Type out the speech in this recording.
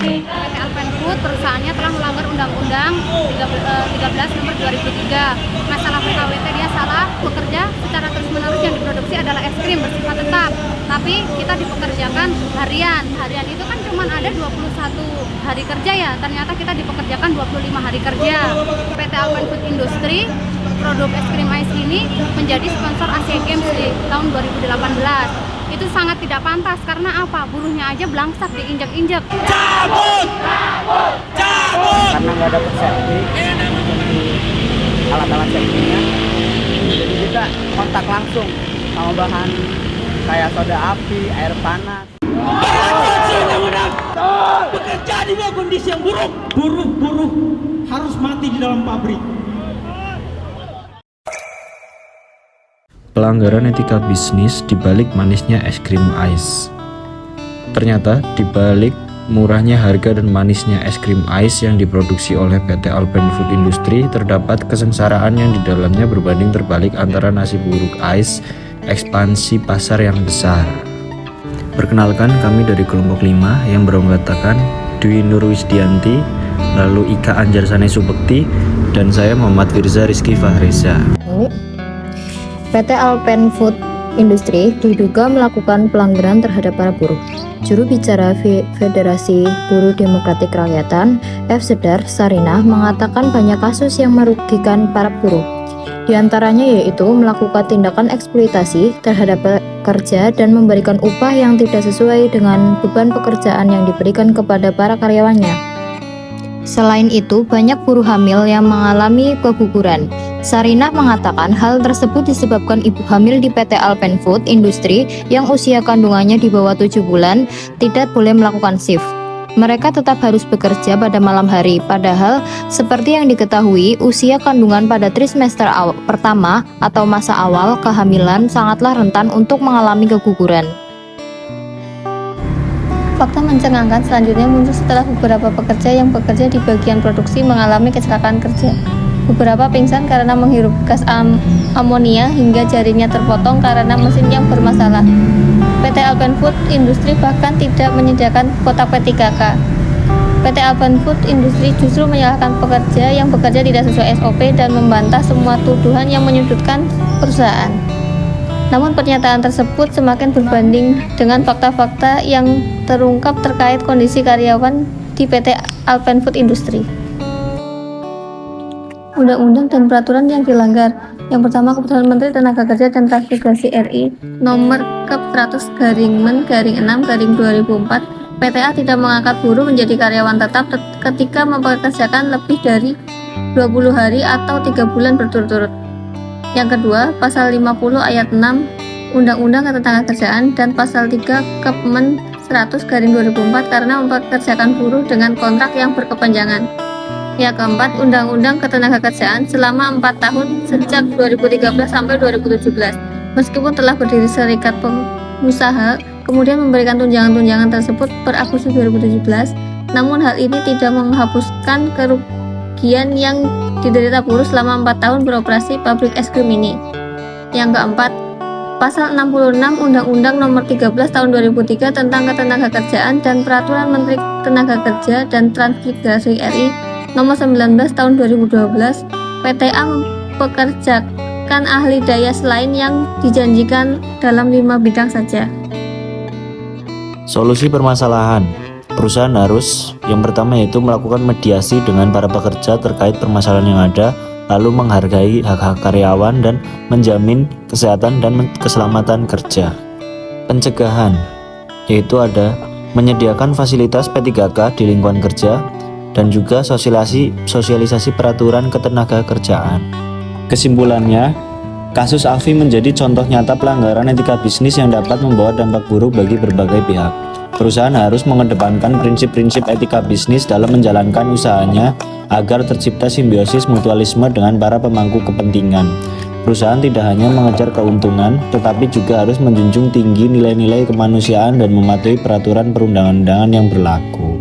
PT Alpen Food perusahaannya telah melanggar Undang-Undang 13 Nomor 2003. Masalah PKWT dia salah bekerja secara terus-menerus, yang diproduksi adalah es krim bersifat tetap. Tapi kita dipekerjakan harian. Harian itu kan cuma ada 21 hari kerja ya. Ternyata kita dipekerjakan 25 hari kerja. PT Alpen Food Industry produk es krim ice ini menjadi sponsor Asian Games di tahun 2018. Itu sangat tidak pantas karena apa? Buruhnya aja belangsak diinjak-injak. Cabut! Karena nggak ada safety, alat-alat safety-nya, jadi kita kontak langsung sama bahan kayak soda api, air panas. Bekerja di bawah kondisi yang buruk. Buruh harus mati di dalam pabrik. Pelanggaran etika bisnis dibalik manisnya es krim ice. Ternyata dibalik murahnya harga dan manisnya es krim ice yang diproduksi oleh PT Alpen Food Industry terdapat kesengsaraan yang di dalamnya berbanding terbalik antara nasib buruk ice, ekspansi pasar yang besar. Perkenalkan, kami dari kelompok 5 yang beranggotakan Dwi Nurwisdianti, lalu Ika Anjarsane Subekti, dan saya Muhammad Firza Rizky Fahreza. PT Alpen Food Industry diduga melakukan pelanggaran terhadap para buruh. Juru bicara Federasi Buruh Demokratik Rakyatan, F. Sedar Sarinah, mengatakan banyak kasus yang merugikan para buruh. Di antaranya yaitu melakukan tindakan eksploitasi terhadap pekerja dan memberikan upah yang tidak sesuai dengan beban pekerjaan yang diberikan kepada para karyawannya. Selain itu, banyak buruh hamil yang mengalami keguguran. Sarinah mengatakan hal tersebut disebabkan ibu hamil di PT Alpen Food Industry yang usia kandungannya di bawah 7 bulan tidak boleh melakukan shift. Mereka tetap harus bekerja pada malam hari, padahal seperti yang diketahui, usia kandungan pada trimester pertama atau masa awal kehamilan sangatlah rentan untuk mengalami keguguran. Fakta mencengangkan selanjutnya muncul setelah beberapa pekerja yang bekerja di bagian produksi mengalami kecelakaan kerja. Beberapa pingsan karena menghirup gas amonia hingga jarinya terpotong karena mesin yang bermasalah. PT Alpen Food Industry bahkan tidak menyediakan kotak P3K. PT Alpen Food Industry justru menyalahkan pekerja yang bekerja tidak sesuai SOP dan membantah semua tuduhan yang menyudutkan perusahaan. Namun pernyataan tersebut semakin berbanding dengan fakta-fakta yang terungkap terkait kondisi karyawan di PT Alpen Food Industry. Undang-undang dan peraturan yang dilanggar. Yang pertama, Keputusan Menteri Tenaga Kerja dan Transmigrasi RI Nomor Kep 100/6/2004, PTA tidak mengangkat buruh menjadi karyawan tetap ketika mempekerjakan lebih dari 20 hari atau 3 bulan berturut-turut. Yang kedua, Pasal 50 Ayat 6 Undang-Undang Ketenagakerjaan dan Pasal 3 Kepmen 100/2004 karena mempekerjakan buruh dengan kontrak yang berkepanjangan. Yang keempat, Undang-Undang Ketenagakerjaan selama 4 tahun sejak 2013 sampai 2017. Meskipun telah berdiri serikat pengusaha, kemudian memberikan tunjangan-tunjangan tersebut per Agustus 2017, namun hal ini tidak menghapuskan kerugian yang diderita buruh selama 4 tahun beroperasi pabrik es krim ini. Yang keempat, Pasal 66 Undang-Undang Nomor 13 Tahun 2003 tentang Ketenagakerjaan dan Peraturan Menteri Tenaga Kerja dan Transmigrasi RI Nomor 19 Tahun 2012, PTA mempekerjakan ahli daya selain yang dijanjikan dalam 5 bidang saja. Solusi permasalahan. Perusahaan harus yang pertama yaitu melakukan mediasi dengan para pekerja terkait permasalahan yang ada, lalu menghargai hak-hak karyawan dan menjamin kesehatan dan keselamatan kerja. Pencegahan yaitu ada menyediakan fasilitas P3K di lingkungan kerja dan juga sosialisasi peraturan ketenagakerjaan. Kesimpulannya, kasus Alfi menjadi contoh nyata pelanggaran etika bisnis yang dapat membawa dampak buruk bagi berbagai pihak. Perusahaan harus mengedepankan prinsip-prinsip etika bisnis dalam menjalankan usahanya agar tercipta simbiosis mutualisme dengan para pemangku kepentingan. Perusahaan tidak hanya mengejar keuntungan, tetapi juga harus menjunjung tinggi nilai-nilai kemanusiaan dan mematuhi peraturan perundang-undangan yang berlaku.